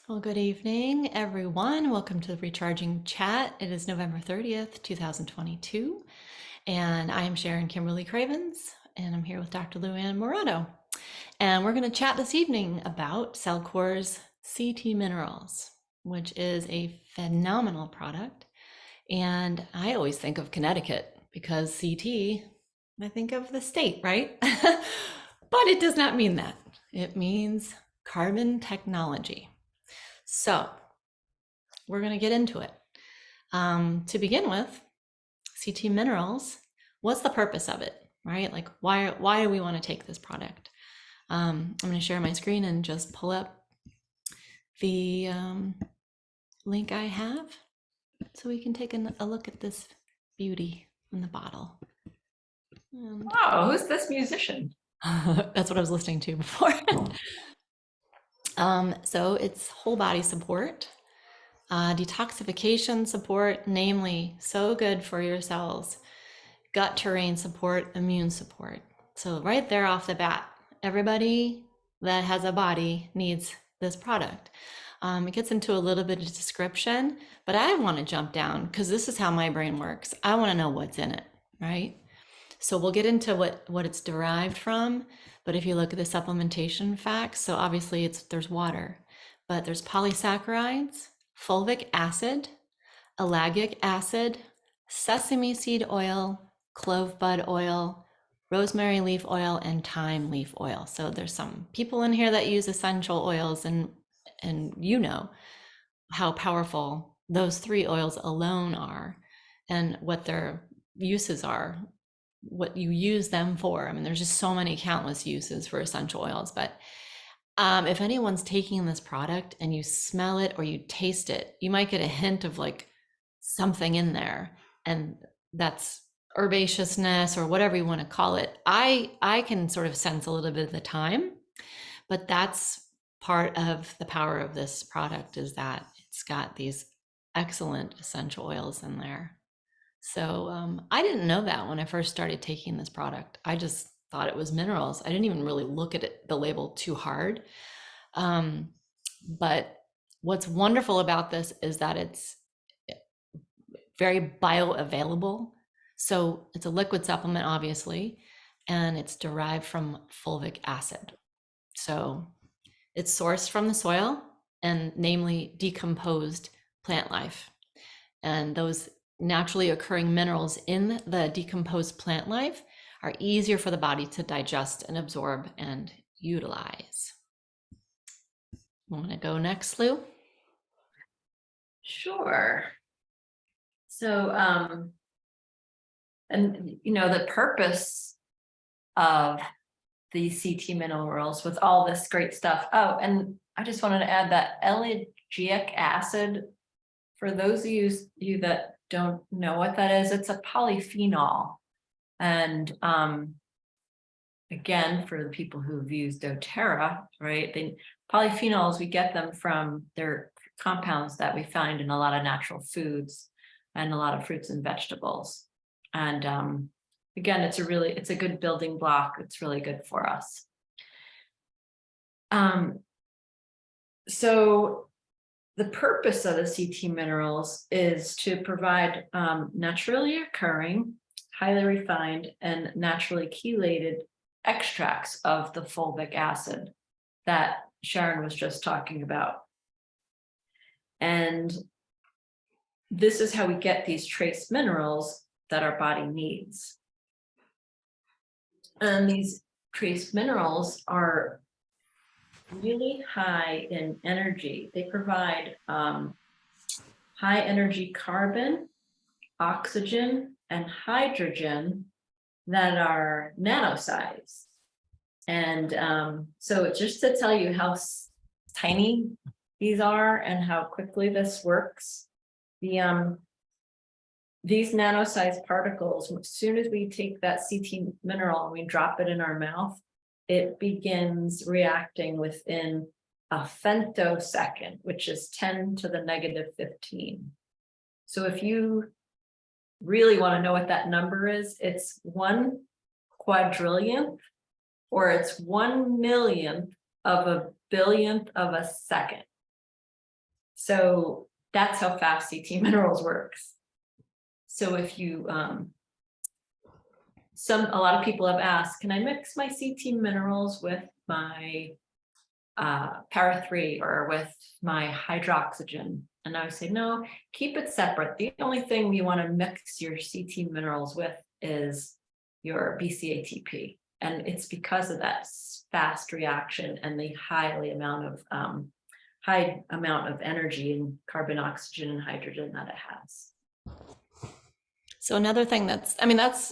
Well, good evening, everyone. Welcome to the Recharging Chat. It is November 30th, 2022, and I am Sharon Kimberly Cravens, and I'm here with Dr. LuAnn Moratto. And we're going to chat this evening about Cellcore's CT Minerals, which is a phenomenal product. And I always think of Connecticut because CT, I think of the state, right? But it does not mean that. It means carbon technology. So we're going to get into it. To begin with, CT Minerals, what's the purpose of it, right? Like, why do we want to take this product? I'm going to share my screen and just pull up the link I have so we can take a look at this beauty in the bottle. And Oh, who's this musician? that's what I was listening to before. So it's whole body support, detoxification support, namely so good for your cells, gut terrain support, immune support. So right there off the bat, everybody that has a body needs this product. It gets into a little bit of description, but I want to jump down because this is how my brain works. I want to know what's in it, right? So we'll get into what it's derived from, but if you look at the supplementation facts, so obviously there's water, but there's polysaccharides, fulvic acid, ellagic acid, sesame seed oil, clove bud oil, rosemary leaf oil, and thyme leaf oil. So there's some people in here that use essential oils, and you know how powerful those three oils alone are and what their uses are, what you use them for. I mean, there's just so many countless uses for essential oils, but if anyone's taking this product and you smell it or you taste it, you might get a hint of like something in there, and that's herbaceousness or whatever you want to call it. I can sort of sense a little bit of the thyme, but that's part of the power of this product, is that it's got these excellent essential oils in there. So I didn't know that when I first started taking this product. I just thought it was minerals. I didn't even really look at the label too hard. But what's wonderful about this is that it's very bioavailable. So it's a liquid supplement, obviously, and it's derived from fulvic acid. So it's sourced from the soil, and namely decomposed plant life. And those naturally occurring minerals in the decomposed plant life are easier for the body to digest and absorb and utilize. Want to go next, Lou? Sure. So, and the purpose of the CT minerals with all this great stuff. Oh, and I just wanted to add that ellagic acid, for those of you that don't know what that is, it's a polyphenol. And again, for the people who've used doTERRA, right? Polyphenols, we get them from their compounds that we find in a lot of natural foods and a lot of fruits and vegetables. And again, it's a good building block. It's really good for us. So the purpose of the CT minerals is to provide naturally occurring, highly refined, and naturally chelated extracts of the fulvic acid that Sharon was just talking about. And this is how we get these trace minerals that our body needs. And these trace minerals are really high in energy. They provide high energy carbon, oxygen, and hydrogen that are nano-sized. And so just to tell you how tiny these are and how quickly this works, these nano-sized particles, as soon as we take that CT mineral and we drop it in our mouth, it begins reacting within a femtosecond, which is 10 to the negative 15. So if you really want to know what that number is, it's 1 quadrillionth, or it's 1 millionth of a billionth of a second. So that's how fast CT Minerals works. So if you, a lot of people have asked, can I mix my CT Minerals with my para 3 or with my hydroxygen? And I would say, no, keep it separate. The only thing you want to mix your CT Minerals with is your BCATP. And it's because of that fast reaction and the high amount of energy in carbon, oxygen, and hydrogen that it has. So another thing that's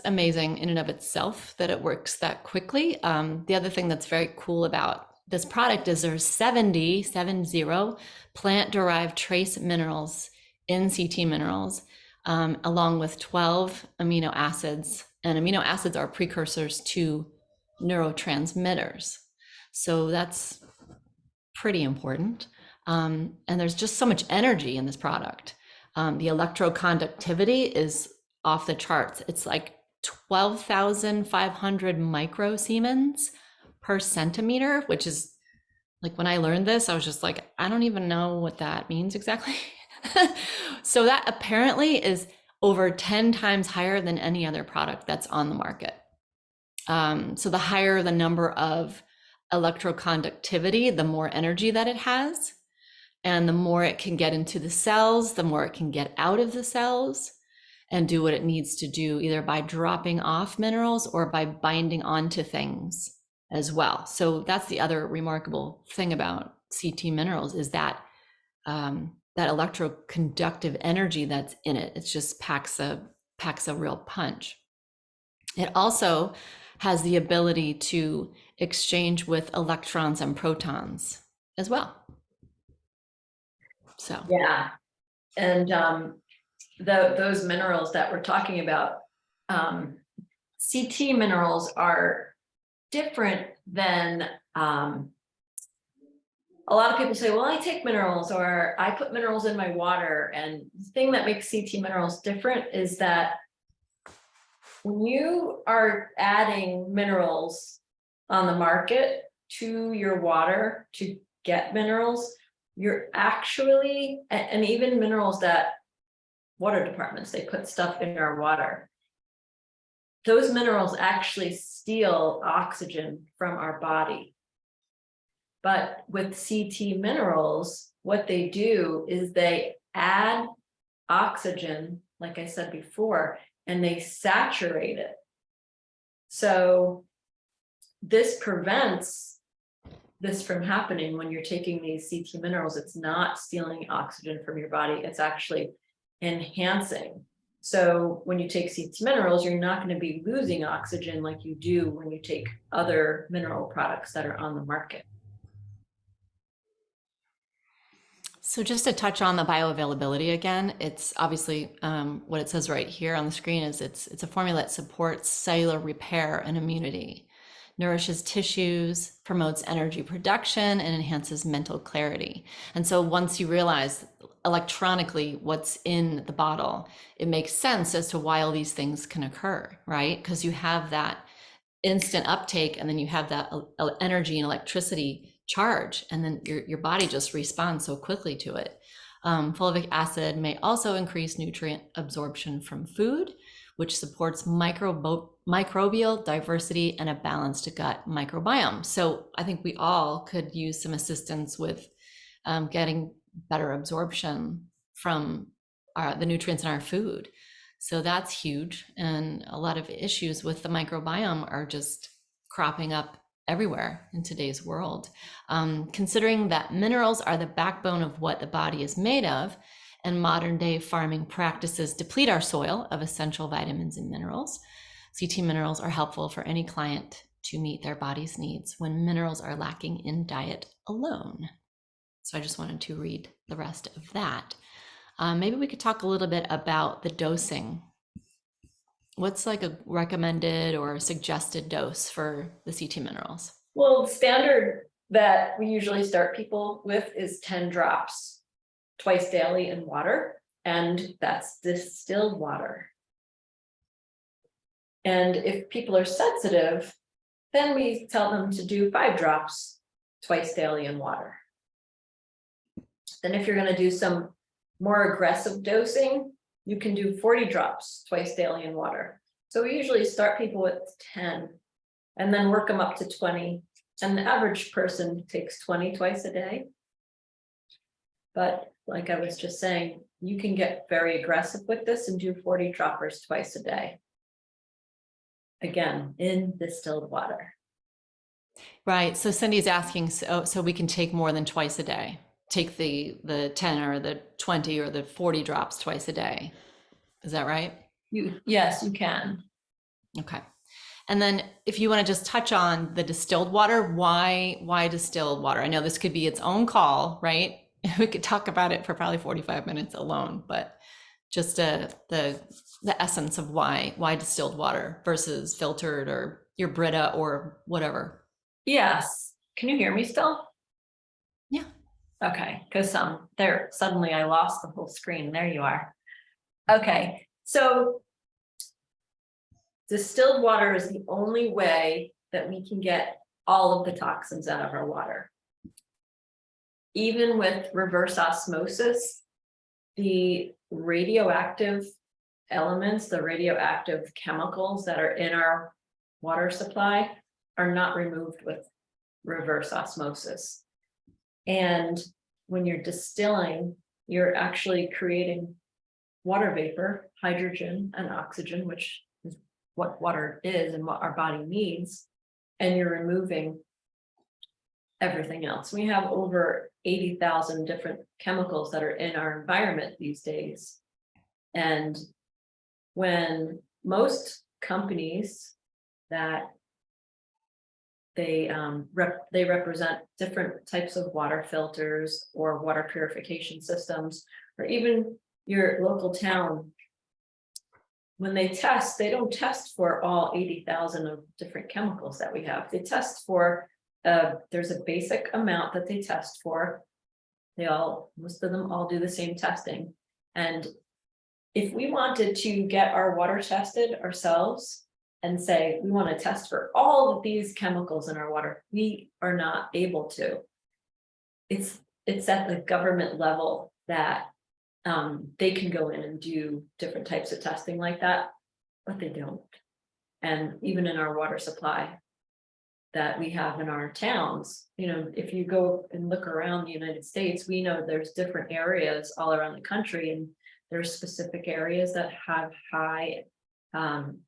amazing in and of itself that it works that quickly. The other thing that's very cool about this product is there's 70 plant-derived trace minerals in CT Minerals, along with 12 amino acids. And amino acids are precursors to neurotransmitters. So that's pretty important. And there's just so much energy in this product. The electroconductivity is off the charts. It's like 12,500 microsiemens per centimeter, which is like, when I learned this, I was just like, I don't even know what that means exactly. So that apparently is over 10 times higher than any other product that's on the market. So the higher the number of electroconductivity, the more energy that it has, and the more it can get into the cells, the more it can get out of the cells and do what it needs to do, either by dropping off minerals or by binding onto things as well. So that's the other remarkable thing about CT Minerals, is that that electroconductive energy that's in it. It just packs a real punch. It also has the ability to exchange with electrons and protons as well. So yeah, and those minerals that we're talking about, CT Minerals are different than a lot of people say, well, I take minerals or I put minerals in my water. And the thing that makes CT Minerals different is that when you are adding minerals on the market to your water to get minerals, you're actually, and even minerals that water departments, they put stuff in our water. Those minerals actually steal oxygen from our body. But with CT Minerals, what they do is they add oxygen, like I said before, and they saturate it. So this prevents this from happening when you're taking these CT Minerals. It's not stealing oxygen from your body, it's actually enhancing. So when you take CT Minerals, you're not going to be losing oxygen like you do when you take other mineral products that are on the market. So just to touch on the bioavailability again, it's obviously what it says right here on the screen is it's a formula that supports cellular repair and immunity, nourishes tissues, promotes energy production, and enhances mental clarity. And so once you realize electronically what's in the bottle, it makes sense as to why all these things can occur, right? Because you have that instant uptake, and then you have that energy and electricity charge, and then your body just responds so quickly to it. Fulvic acid may also increase nutrient absorption from food, which supports microbial diversity and a balanced gut microbiome. So I think we all could use some assistance with getting better absorption from the nutrients in our food. So that's huge. And a lot of issues with the microbiome are just cropping up everywhere in today's world. Considering that minerals are the backbone of what the body is made of, and modern day farming practices deplete our soil of essential vitamins and minerals, CT Minerals are helpful for any client to meet their body's needs when minerals are lacking in diet alone. So I just wanted to read the rest of that. Maybe we could talk a little bit about the dosing. What's like a recommended or suggested dose for the CT Minerals? Well, the standard that we usually start people with is 10 drops twice daily in water, and that's distilled water. And if people are sensitive, then we tell them to do 5 drops twice daily in water. Then if you're going to do some more aggressive dosing, you can do 40 drops twice daily in water. So we usually start people with 10 and then work them up to 20. And the average person takes 20 twice a day. But like I was just saying, you can get very aggressive with this and do 40 droppers twice a day. Again, in distilled water. Right. So Cindy's asking, so we can take more than twice a day. Take the 10 or the 20 or the 40 drops twice a day. Is that right? Yes, you can. Okay. And then if you want to just touch on the distilled water, why distilled water? I know this could be its own call, right? We could talk about it for probably 45 minutes alone, but just the essence of why distilled water versus filtered or your Brita or whatever. Yes. Can you hear me still? Yeah. Okay, because there suddenly I lost the whole screen. There you are. Okay, so distilled water is the only way that we can get all of the toxins out of our water. Even with reverse osmosis, the radioactive elements, the radioactive chemicals that are in our water supply are not removed with reverse osmosis. And when you're distilling, you're actually creating water vapor, hydrogen and oxygen, which is what water is and what our body needs. And you're removing everything else. We have over 80,000 different chemicals that are in our environment these days. And when most companies that they represent different types of water filters or water purification systems, or even your local town, when they test, they don't test for all 80,000 of different chemicals that we have. They test for, there's a basic amount that they test for. Most of them all do the same testing. And if we wanted to get our water tested ourselves and say, we want to test for all of these chemicals in our water, we are not able to. It's at the government level that they can go in and do different types of testing like that, but they don't. And even in our water supply that we have in our towns, if you go and look around the United States, we know there's different areas all around the country, and there's specific areas that have high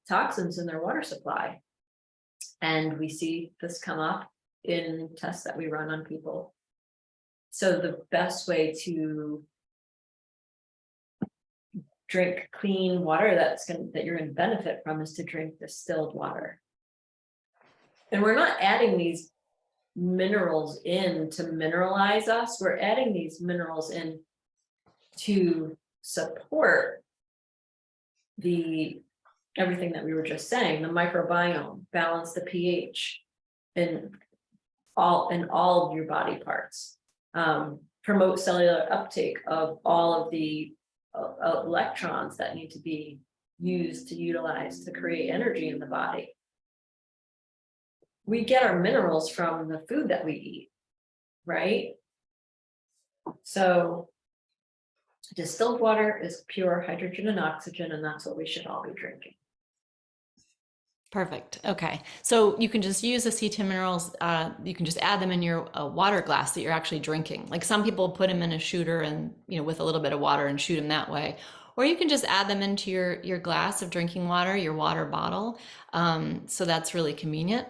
toxins in their water supply. And we see this come up in tests that we run on people. So the best way to drink clean water that you're going to benefit from is to drink distilled water. And we're not adding these minerals in to mineralize us. We're adding these minerals in to support everything that we were just saying, the microbiome, balance the pH in all of your body parts, promote cellular uptake of all of the electrons that need to be used to utilize to create energy in the body. We get our minerals from the food that we eat, right? So distilled water is pure hydrogen and oxygen, and that's what we should all be drinking. Perfect. Okay. So you can just use the C10 minerals. You can just add them in your water glass that you're actually drinking. Like some people put them in a shooter and, with a little bit of water and shoot them that way. Or you can just add them into your glass of drinking water, your water bottle. So that's really convenient.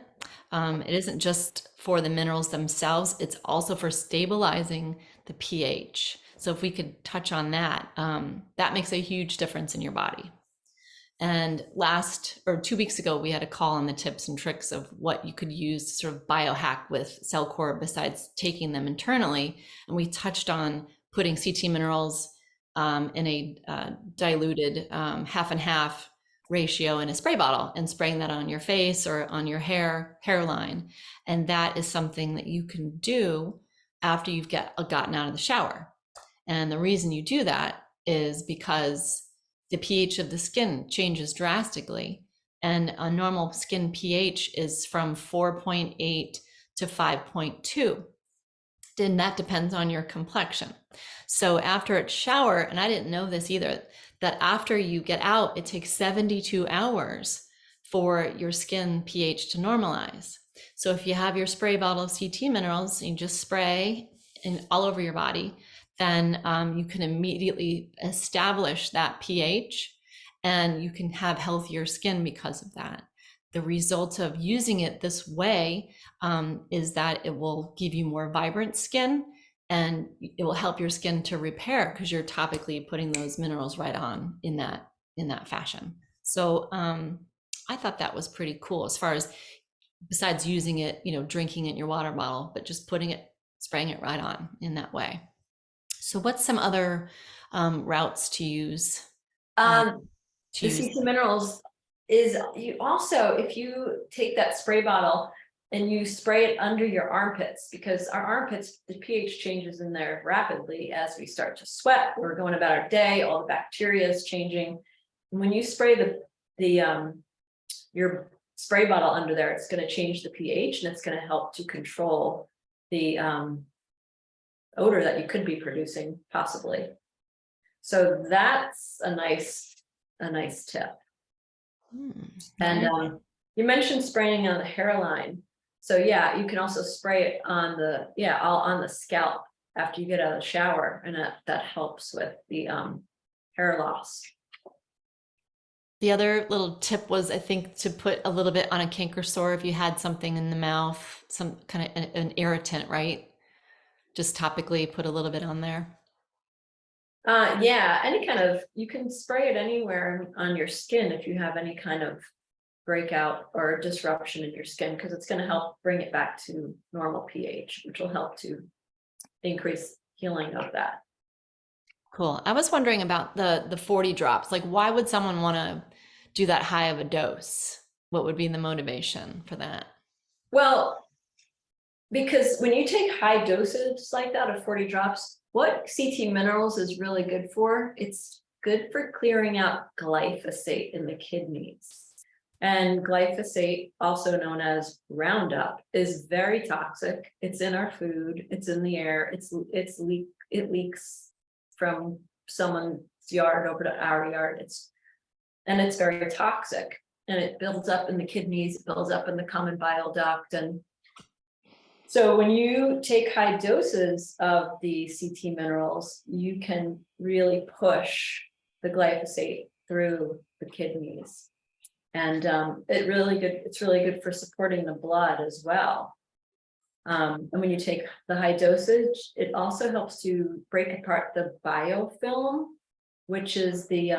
It isn't just for the minerals themselves, it's also for stabilizing the pH. So if we could touch on that, that makes a huge difference in your body. And 2 weeks ago, we had a call on the tips and tricks of what you could use to sort of biohack with Cellcore besides taking them internally. And we touched on putting CT minerals in a diluted half and half ratio in a spray bottle and spraying that on your face or on your hairline. And that is something that you can do after you've gotten out of the shower. And the reason you do that is because the pH of the skin changes drastically. And a normal skin pH is from 4.8 to 5.2. then that depends on your complexion. So after a shower, and I didn't know this either, that after you get out, it takes 72 hours for your skin pH to normalize. So if you have your spray bottle of CT minerals, and you just spray in all over your body, then you can immediately establish that pH, and you can have healthier skin because of that. The result of using it this way is that it will give you more vibrant skin, and it will help your skin to repair because you're topically putting those minerals right on in that fashion. So I thought that was pretty cool, as far as besides using it, drinking it in your water bottle, but just spraying it right on in that way. So what's some other routes to use? Um, To the use CC minerals is, you also, if you take that spray bottle and you spray it under your armpits, because our armpits, the pH changes in there rapidly as we start to sweat. We're going about our day, all the bacteria is changing. When you spray your spray bottle under there, it's going to change the pH, and it's going to help to control the odor that you could be producing, possibly. So that's a nice tip. And you mentioned spraying on the hairline. So yeah, you can also spray it on the scalp after you get out of the shower, and that helps with the hair loss. The other little tip was, I think, to put a little bit on a canker sore if you had something in the mouth, some kind of an irritant, right? Just topically put a little bit on there. Yeah, you can spray it anywhere on your skin if you have any kind of breakout or disruption in your skin, because it's going to help bring it back to normal pH, which will help to increase healing of that. Cool. I was wondering about the 40 drops. Like, why would someone want to do that high of a dose? What would be the motivation for that? Well, because when you take high doses like that of 40 drops, what CT minerals is really good for, it's good for clearing out glyphosate in the kidneys. And glyphosate, also known as Roundup, is very toxic. It's in our food, it's in the air, it leaks from someone's yard over to our yard. It's very toxic, and it builds up in the kidneys, it builds up in the common bile duct. And so when you take high doses of the CT minerals, you can really push the glyphosate through the kidneys. And it's really good for supporting the blood as well. And when you take the high dosage, it also helps to break apart the biofilm, which is the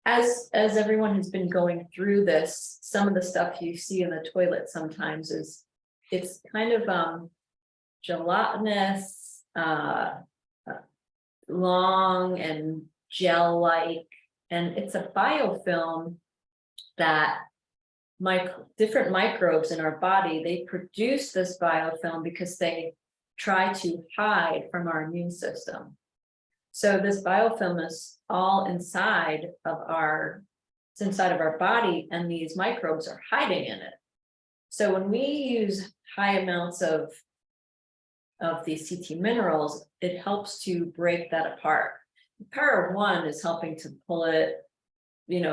as everyone has been going through this, some of the stuff you see in the toilet sometimes it's kind of gelatinous, long and gel-like, and it's a biofilm that different microbes in our body, they produce this biofilm because they try to hide from our immune system. So this biofilm is all inside of our body, and these microbes are hiding in it. So when we use high amounts of these CT minerals, it helps to break that apart. Power 1 is helping to pull it,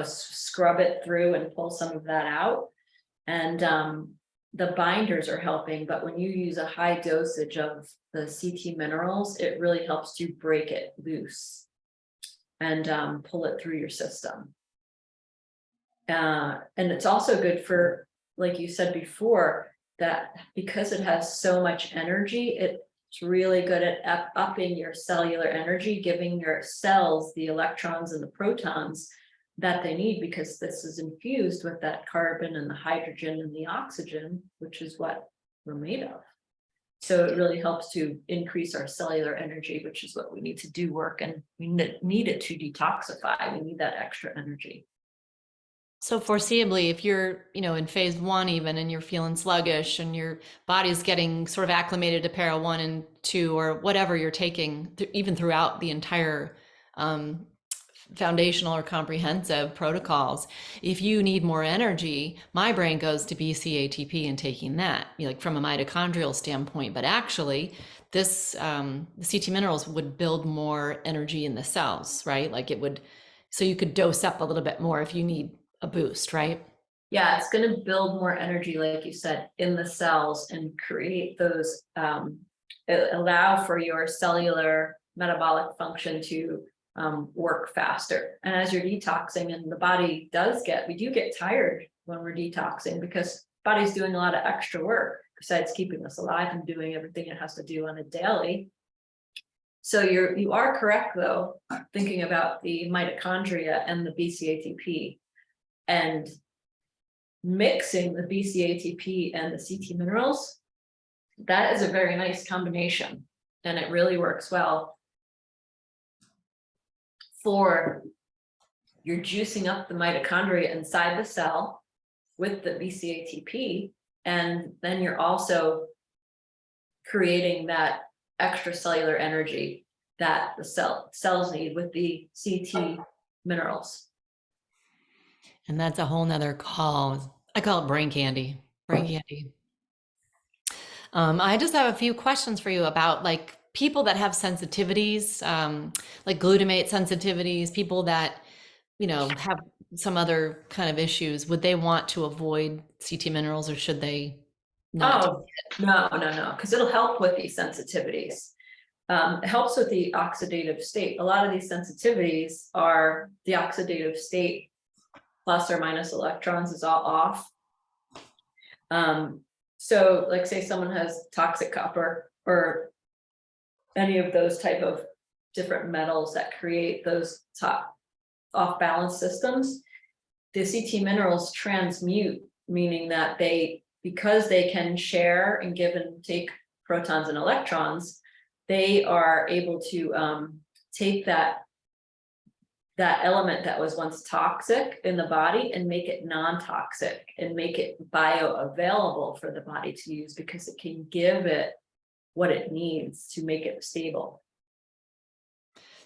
scrub it through and pull some of that out. And the binders are helping, but when you use a high dosage of the CT minerals, it really helps to break it loose and pull it through your system. And it's also good for, like you said before, that because it has so much energy, it's really good at upping your cellular energy, giving your cells the electrons and the protons that they need, because this is infused with that carbon and the hydrogen and the oxygen, which is what we're made of. So it really helps to increase our cellular energy, which is what we need to do work, and we need it to detoxify. We need that extra energy. So foreseeably, if you're, in phase 1 even, and you're feeling sluggish and your body's getting sort of acclimated to para 1 and 2 or whatever you're taking, even throughout the entire foundational or comprehensive protocols. If you need more energy, my brain goes to BCATP and taking that, like from a mitochondrial standpoint. But actually, this the CT minerals would build more energy in the cells, right? Like it would, so you could dose up a little bit more if you need a boost, right? Yeah, it's going to build more energy, like you said, in the cells and create those, allow for your cellular metabolic function to work faster. And as you're detoxing, and the body we do get tired when we're detoxing because body's doing a lot of extra work besides keeping us alive and doing everything it has to do on a daily. So you are correct though, thinking about the mitochondria and the BCATP and mixing the BCATP and the CT minerals. That is a very nice combination, and it really works well for you're juicing up the mitochondria inside the cell with the BCATP, and then you're also creating that extracellular energy that the cells need with the CT minerals. And that's a whole nother call. I call it brain candy. Brain candy. I just have a few questions for you about like people that have sensitivities, like glutamate sensitivities, people that, have some other kind of issues. Would they want to avoid CT minerals or should they not? Oh, no, because it'll help with these sensitivities. It helps with the oxidative state. A lot of these sensitivities are the oxidative state plus or minus electrons is all off. So like say someone has toxic copper or any of those type of different metals that create those top off balance systems, the CT minerals transmute, meaning that because they can share and give and take protons and electrons, they are able to take that element that was once toxic in the body and make it non-toxic and make it bioavailable for the body to use because it can give it what it needs to make it stable.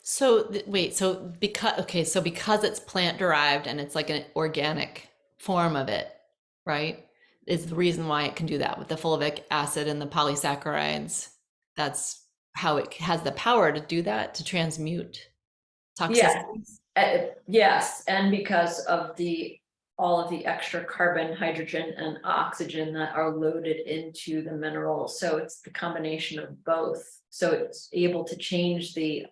So wait, so because it's plant derived and it's like an organic form of it, right? Is the reason why it can do that with the fulvic acid and the polysaccharides. That's how it has the power to do that, to transmute toxicities. Yes, and because of all of the extra carbon, hydrogen, and oxygen that are loaded into the minerals. So it's the combination of both. So it's able to change the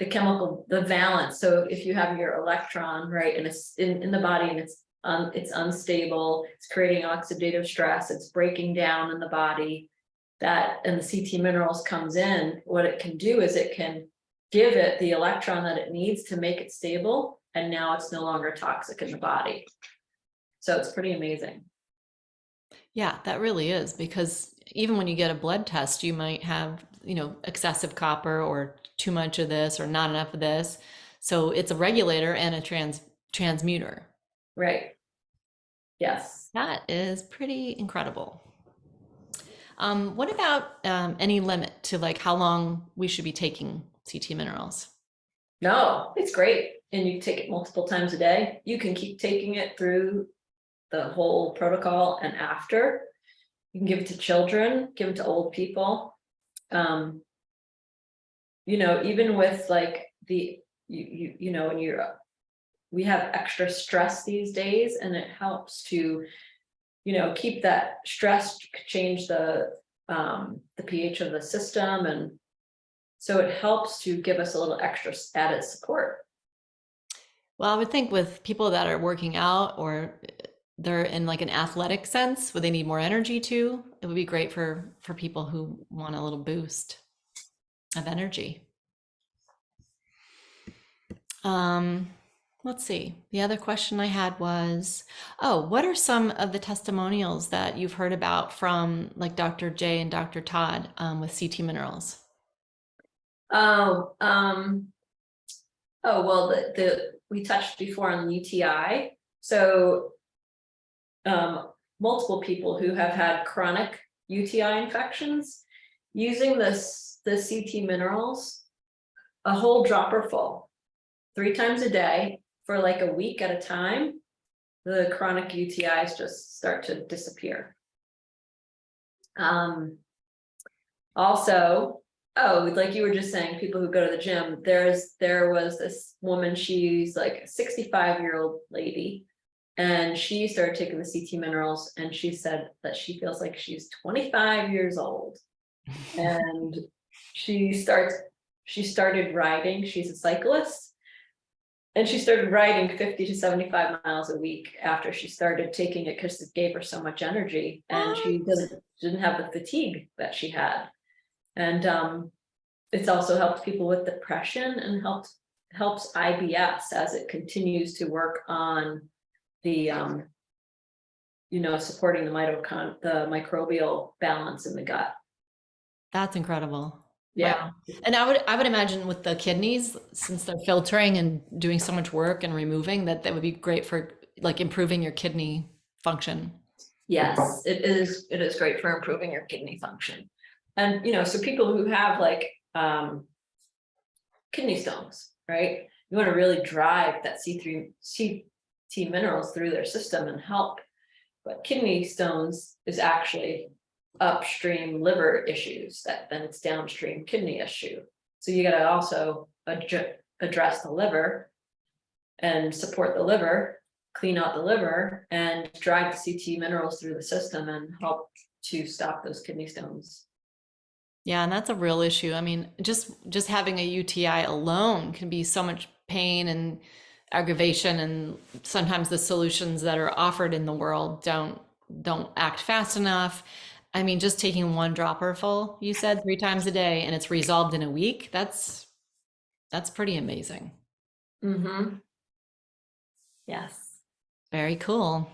chemical, the valence. So if you have your electron, right, and it's in the body and it's unstable, it's creating oxidative stress, it's breaking down in the body, and the CT minerals comes in, what it can do is it can give it the electron that it needs to make it stable, and now it's no longer toxic in the body. So it's pretty amazing. Yeah, that really is, because even when you get a blood test, you might have, excessive copper or too much of this or not enough of this. So it's a regulator and a transmuter. Right. Yes. That is pretty incredible. What about any limit to like how long we should be taking CT minerals? No, it's great. And you take it multiple times a day. You can keep taking it through the whole protocol and after. You can give it to children, give it to old people. Even with like when we have extra stress these days, and it helps to, keep that stress, change the pH of the system, and so it helps to give us a little extra added support. Well, I would think with people that are working out or they're in like an athletic sense, would they need more energy too? It would be great for people who want a little boost of energy. Let's see. The other question I had was, what are some of the testimonials that you've heard about from like Dr. J and Dr. Todd with CT minerals? Oh, well, we touched before on UTI. So multiple people who have had chronic UTI infections using the CT minerals, a whole dropper full 3 times a day for like a week at a time, the chronic UTIs just start to disappear. Also, oh, like you were just saying, people who go to the gym, there was this woman, she's like a 65-year-old lady, and she started taking the CT minerals, and she said that she feels like she's 25 years old. And she started riding, she's a cyclist, and she started riding 50 to 75 miles a week after she started taking it because it gave her so much energy, and she didn't have the fatigue that she had. And it's also helped people with depression and helps IBS as it continues to work on the supporting the microbial balance in the gut. That's incredible. Yeah. Wow. And I would imagine with the kidneys, since they're filtering and doing so much work and removing, that would be great for like improving your kidney function. Yes, it is. It is great for improving your kidney function. And so people who have like kidney stones, right? You want to really drive that CT minerals through their system and help. But kidney stones is actually upstream liver issues, that then it's downstream kidney issue. So you got to also address the liver and support the liver, clean out the liver, and drive the CT minerals through the system and help to stop those kidney stones. Yeah, and that's a real issue. I mean, just having a UTI alone can be so much pain and aggravation, and sometimes the solutions that are offered in the world don't act fast enough. I mean, just taking one dropper full, you said 3 times a day, and it's resolved in a week. That's pretty amazing. Mm-hmm. Yes. Very cool.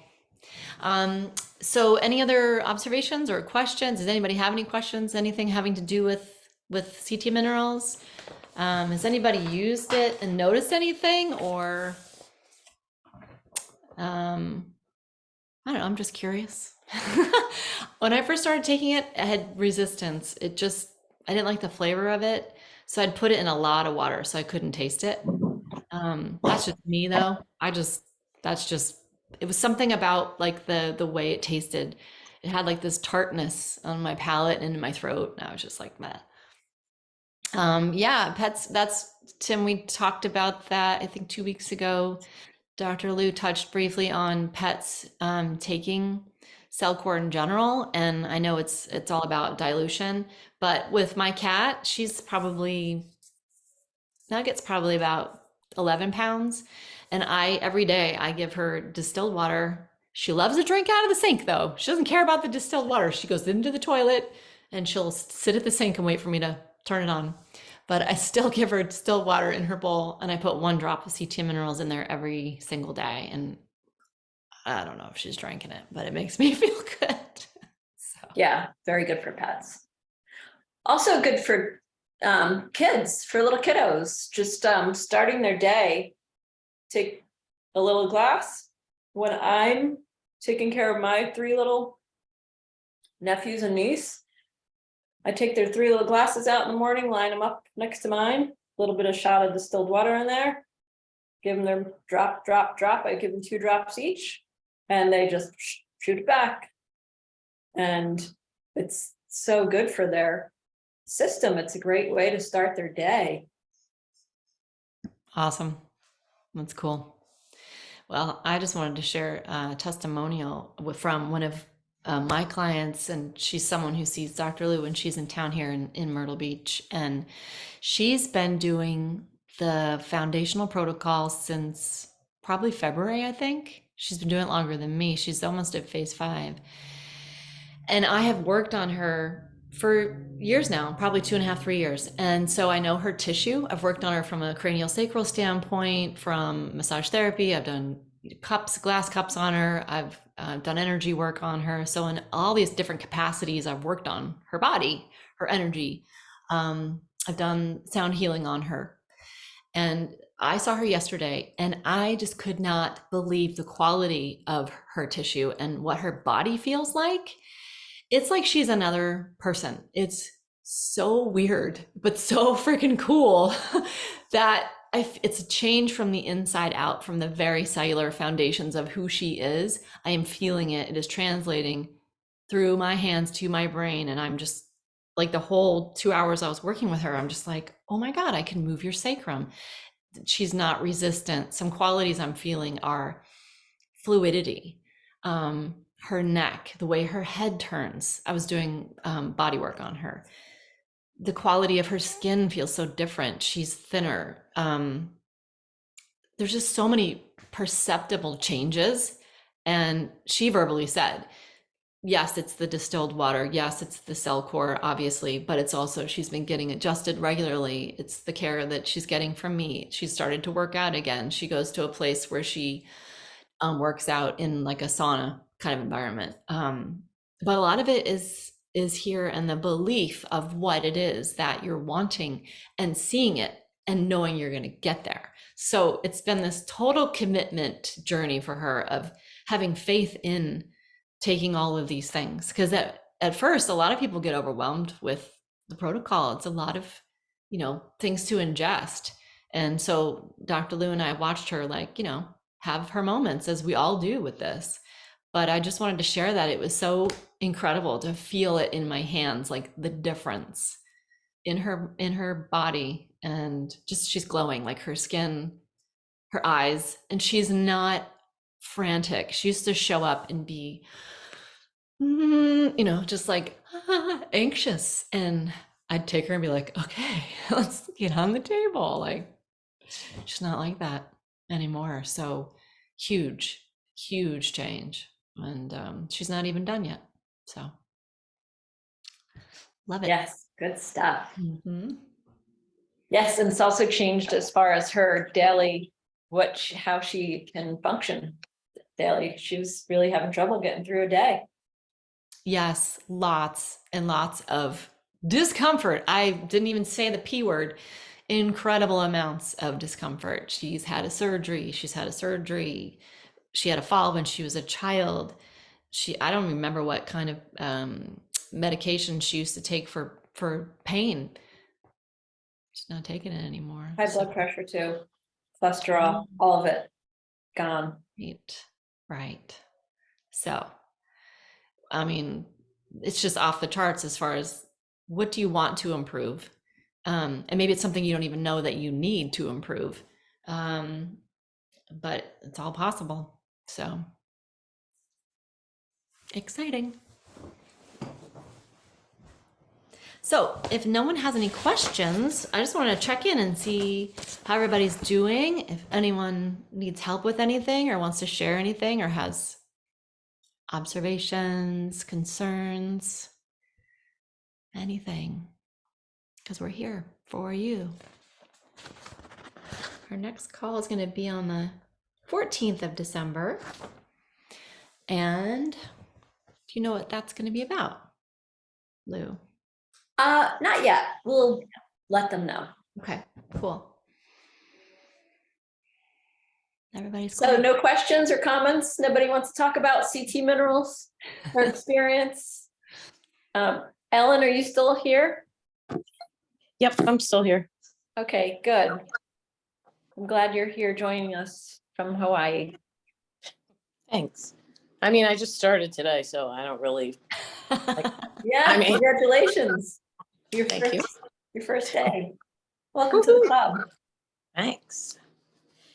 So any other observations or questions? Does anybody have any questions? Anything having to do with CT minerals? Has anybody used it and noticed anything, or I don't know, I'm just curious. When I first started taking it, I had resistance. I didn't like the flavor of it. So I'd put it in a lot of water so I couldn't taste it. That's just me though. It was something about like the way it tasted. It had like this tartness on my palate and in my throat. And I was just like, meh. Yeah, pets, that's Tim, we talked about that, I think 2 weeks ago. Dr. Lou touched briefly on pets taking Cellcore in general, and I know it's all about dilution, but with my cat, Nugget's probably about 11 pounds, and every day I give her distilled water. She loves to drink out of the sink though. She doesn't care about the distilled water. She goes into the toilet and she'll sit at the sink and wait for me to turn it on. But I still give her distilled water in her bowl, and I put 1 drop of CT minerals in there every single day. And I don't know if she's drinking it, but it makes me feel good. So Yeah, very good for pets. Also good for kids, for little kiddos, just starting their day. Take a little glass. When I'm taking care of my 3 little nephews and niece, I take their 3 little glasses out in the morning, line them up next to mine, a little bit of shot of distilled water in there, give them their drop, drop, drop. I give them 2 drops each, and they just shoot it back. And it's so good for their system. It's a great way to start their day. awesome. That's cool. Well, I just wanted to share a testimonial from one of my clients, and she's someone who sees Dr. Lou when she's in town here in Myrtle Beach. And she's been doing the foundational protocol since probably February, I think. She's been doing it longer than me. She's almost at phase 5. And I have worked on her for years now, probably 2.5, 3 years. And so I know her tissue. I've worked on her from a cranial sacral standpoint, from massage therapy. I've done glass cups on her. I've done energy work on her. So in all these different capacities, I've worked on her body, her energy. I've done sound healing on her. And I saw her yesterday, and I just could not believe the quality of her tissue and what her body feels like. It's like she's another person. It's so weird, but so freaking cool that it's a change from the inside out, from the very cellular foundations of who she is. I am feeling it. It is translating through my hands to my brain. And I'm just like, the whole 2 hours I was working with her, I'm just like, oh my God, I can move your sacrum. She's not resistant. Some qualities I'm feeling are fluidity, her neck, the way her head turns. I was doing body work on her. The quality of her skin feels so different. She's thinner. There's just so many perceptible changes. And she verbally said, yes, it's the distilled water. Yes, it's the Cellcore, obviously, but it's also, she's been getting adjusted regularly. It's the care that she's getting from me. She started to work out again. She goes to a place where she works out in like a sauna kind of environment. But a lot of it is here, and the belief of what it is that you're wanting and seeing it and knowing you're going to get there. So it's been this total commitment journey for her of having faith in taking all of these things. Because at first, a lot of people get overwhelmed with the protocol. It's a lot of, things to ingest. And so Dr. Lou and I watched her, like, have her moments, as we all do with this. But I just wanted to share that it was so incredible to feel it in my hands, like the difference in her body. And just, she's glowing, like her skin, her eyes, and she's not frantic. She used to show up and be, just like anxious. And I'd take her and be like, okay, let's get on the table. Like, she's not like that anymore. So huge, huge change. And she's not even done yet. So love it. Yes, good stuff. Mm-hmm. Yes, and it's also changed as far as her daily, how she can function daily. She was really having trouble getting through a day. Yes, lots and lots of discomfort. I didn't even say the P word. Incredible amounts of discomfort. She's had a surgery. She had a fall when she was a child. I don't remember what kind of medication she used to take for pain. She's not taking it anymore. High blood pressure too, cholesterol, all of it gone. Right. So, I mean, it's just off the charts as far as what do you want to improve? And maybe it's something you don't even know that you need to improve. But it's all possible. So exciting. So if no one has any questions, I just want to check in and see how everybody's doing. If anyone needs help with anything or wants to share anything or has observations, concerns, anything, because we're here for you. Our next call is going to be on the 14th of December. And do you know what that's going to be about, Lou? Not yet. We'll let them know. Okay, cool. Everybody's so quiet. No questions or comments? Nobody wants to talk about CT minerals or experience? Ellen, are you still here? Yep, I'm still here. Okay, good. I'm glad you're here joining us from Hawaii. Thanks. I mean, I just started today, so I don't really. Yeah, congratulations. Thank you. Your first day. Welcome to the club. Thanks.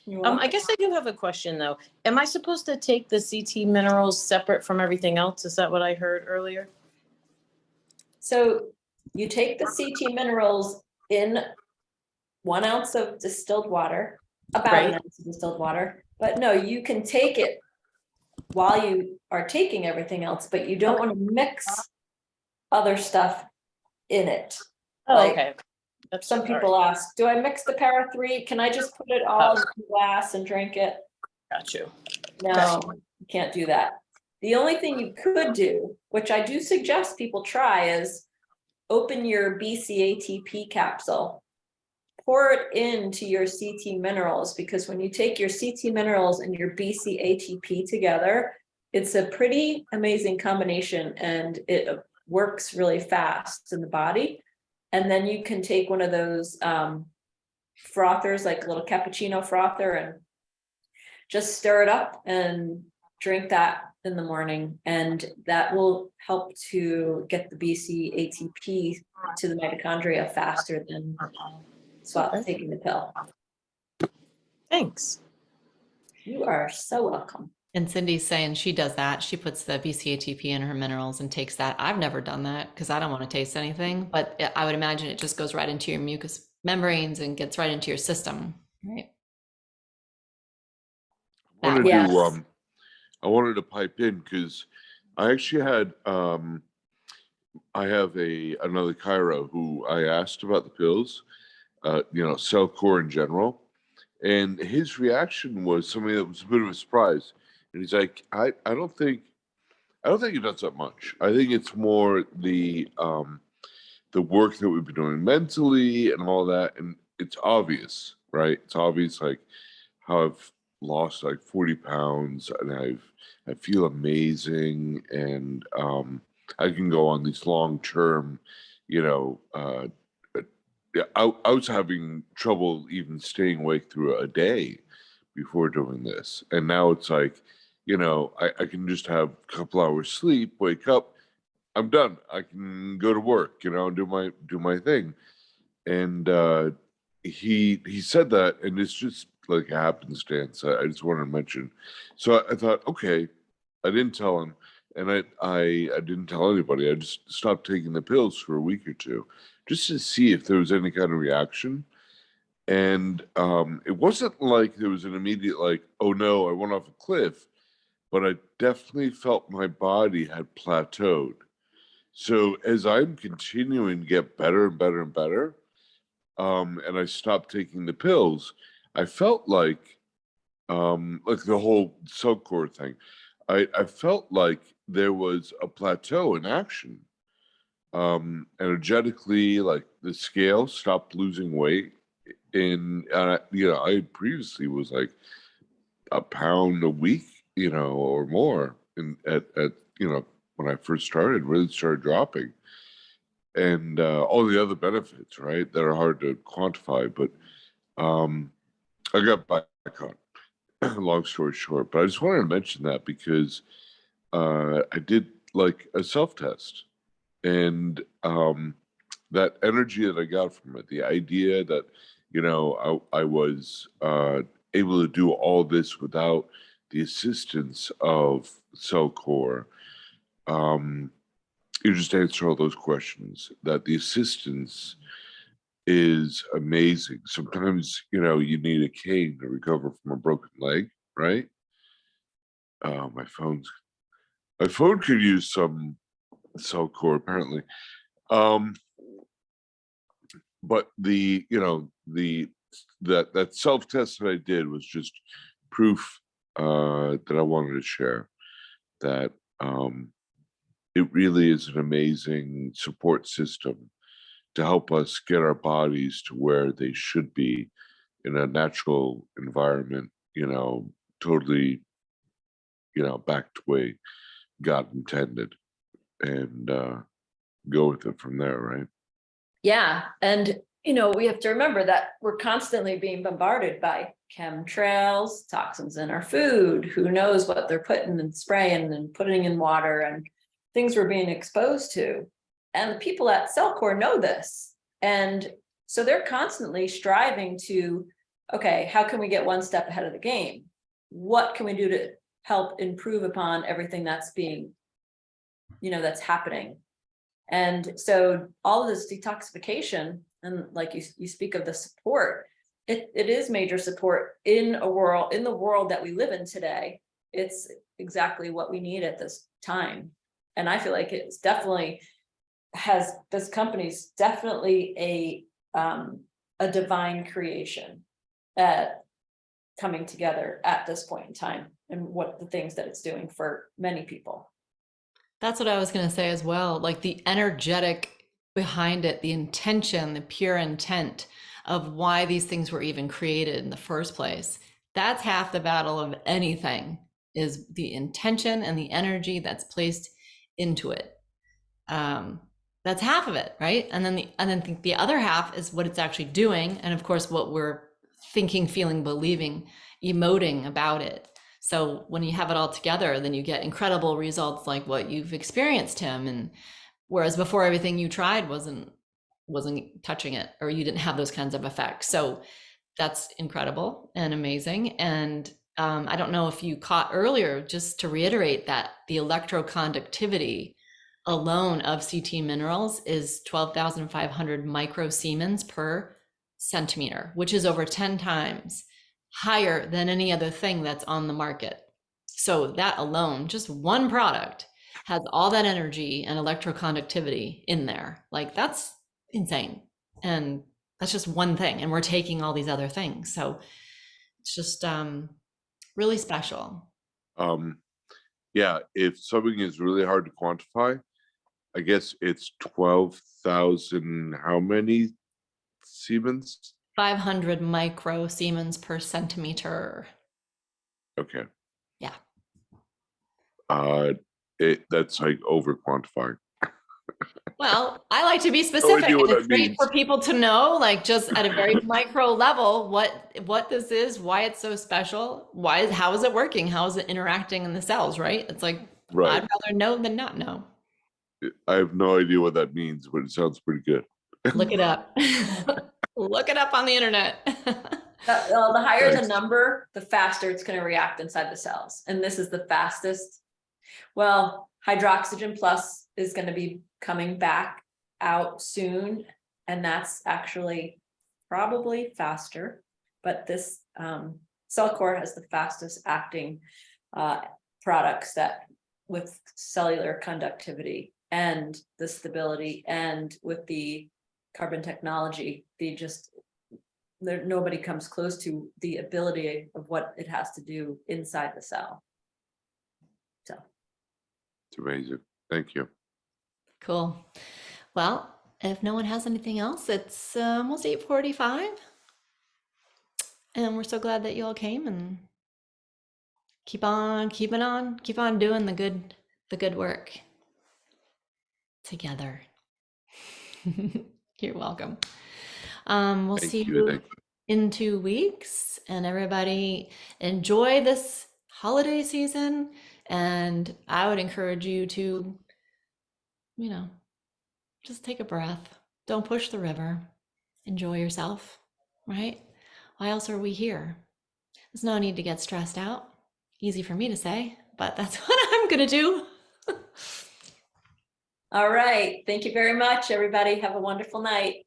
I guess I do have a question though. Am I supposed to take the CT minerals separate from everything else? Is that what I heard earlier? So you take the CT minerals in 1 ounce of distilled water, about 1 ounce of distilled water. But no, you can take it while you are taking everything else, but you don't want to mix other stuff in it. Oh, okay. Some people ask, do I mix the para 3? Can I just put it all in the glass and drink it? Got you. No, you can't do that. The only thing you could do, which I do suggest people try, is open your BCATP capsule, pour it into your CT minerals, because when you take your CT minerals and your BCATP together, it's a pretty amazing combination and it works really fast in the body. And then you can take one of those frothers, like a little cappuccino frother, and just stir it up and drink that in the morning. And that will help to get the BCATP to the mitochondria faster than taking the pill. Thanks. You are so welcome. And Cindy's saying she does that. She puts the BCATP in her minerals and takes that. I've never done that because I don't want to taste anything, but I would imagine it just goes right into your mucous membranes and gets right into your system, right? I wanted Yes. to I wanted to pipe in because I actually had I have another chiro who I asked about the pills, Cellcore in general, and his reaction was something that was a bit of a surprise. And he's like, I don't think it does that much. I think it's more the work that we've been doing mentally and all that, and it's obvious, right? It's obvious, like how I've lost like 40 pounds, and I feel amazing, and I can go on these long term, I was having trouble even staying awake through a day before doing this, and now it's like, I can just have a couple hours sleep, wake up, I'm done. I can go to work, do my thing. And he said that, and it's just like a happenstance. I just wanted to mention. So I thought, okay, I didn't tell him, and I didn't tell anybody. I just stopped taking the pills for a week or two, just to see if there was any kind of reaction. And it wasn't like there was an immediate like, oh no, I went off a cliff, but I definitely felt my body had plateaued. So as I'm continuing to get better and better and better, and I stopped taking the pills, I felt like the whole Cellcore thing, I felt like there was a plateau in action. Energetically, like the scale stopped losing weight. I previously was like a pound a week, or more, when I first started, really started dropping. And all the other benefits, right, that are hard to quantify. But I got back on. Long story short, but I just wanted to mention that because I did like a self-test, and that energy that I got from it, the idea that I was able to do all this without the assistance of Cellcore. You just answer all those questions, that the assistance is amazing. Sometimes, you need a cane to recover from a broken leg, right? My phone could use some Cellcore apparently. But that self-test that I did was just proof that I wanted to share, that it really is an amazing support system to help us get our bodies to where they should be in a natural environment, totally, back to way God intended, and go with it from there, right? Yeah. And, we have to remember that we're constantly being bombarded by chemtrails, toxins in our food. Who knows what they're putting and spraying and putting in water, and things we're being exposed to. And the people at Cellcore know this. And so they're constantly striving to, okay, how can we get one step ahead of the game? What can we do to help improve upon everything that's being, that's happening? And so all of this detoxification, and like you speak of the support, it is major support in the world that we live in today. It's exactly what we need at this time. And I feel like it's definitely this company's definitely a divine creation coming together at this point in time, and what the things that it's doing for many people. That's what I was going to say as well. Like the energetic behind it, the intention, the pure intent of why these things were even created in the first place. That's half the battle of anything, is the intention and the energy that's placed into it. that's half of it, right? And then the other half is what it's actually doing, and of course what we're thinking, feeling, believing, emoting about it. So when you have it all together, then you get incredible results like what you've experienced, Tim. And whereas before everything you tried wasn't touching it, or you didn't have those kinds of effects. So that's incredible and amazing. And I don't know if you caught earlier, just to reiterate that the electroconductivity alone of CT minerals is 12,500 microsiemens per centimeter, which is over 10 times higher than any other thing that's on the market. So that alone, just one product, has all that energy and electroconductivity in there. Like, that's insane. And that's just one thing. And we're taking all these other things. So it's just really special. Yeah, if something is really hard to quantify, I guess it's 12,000, how many Siemens? 500 microsiemens per centimeter. Okay. Yeah. That's like over quantifying. Well, I like to be specific, idea what and it's that great means. for people to know, like, just at a very micro level, what this is, why it's so special, how is it working, how is it interacting in the cells, right? It's like, Right. I'd rather know than not know. I have no idea what that means, but it sounds pretty good. Look it up. Look it up on the internet. The higher the Thanks. number, the faster it's going to react inside the cells. And this is the fastest. Well, hydroxygen plus is going to be coming back out soon. And that's actually probably faster. But this Cellcore has the fastest acting products that with cellular conductivity and the stability, and with the carbon technology, nobody comes close to the ability of what it has to do inside the cell. So It's amazing. Thank you. Cool. Well, if no one has anything else, it's almost 8:45. And we're so glad that you all came, and keep on doing the good work together. You're welcome. We'll Thank see you. you in 2 weeks, and everybody enjoy this holiday season. And I would encourage you to, just take a breath. Don't push the river. Enjoy yourself, right? Why else are we here? There's no need to get stressed out. Easy for me to say, but that's what I'm gonna do. all right, thank you very much, everybody. Have a wonderful night.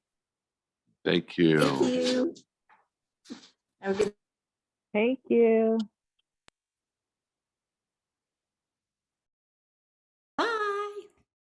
Thank you. Thank you. Have a good Thank you.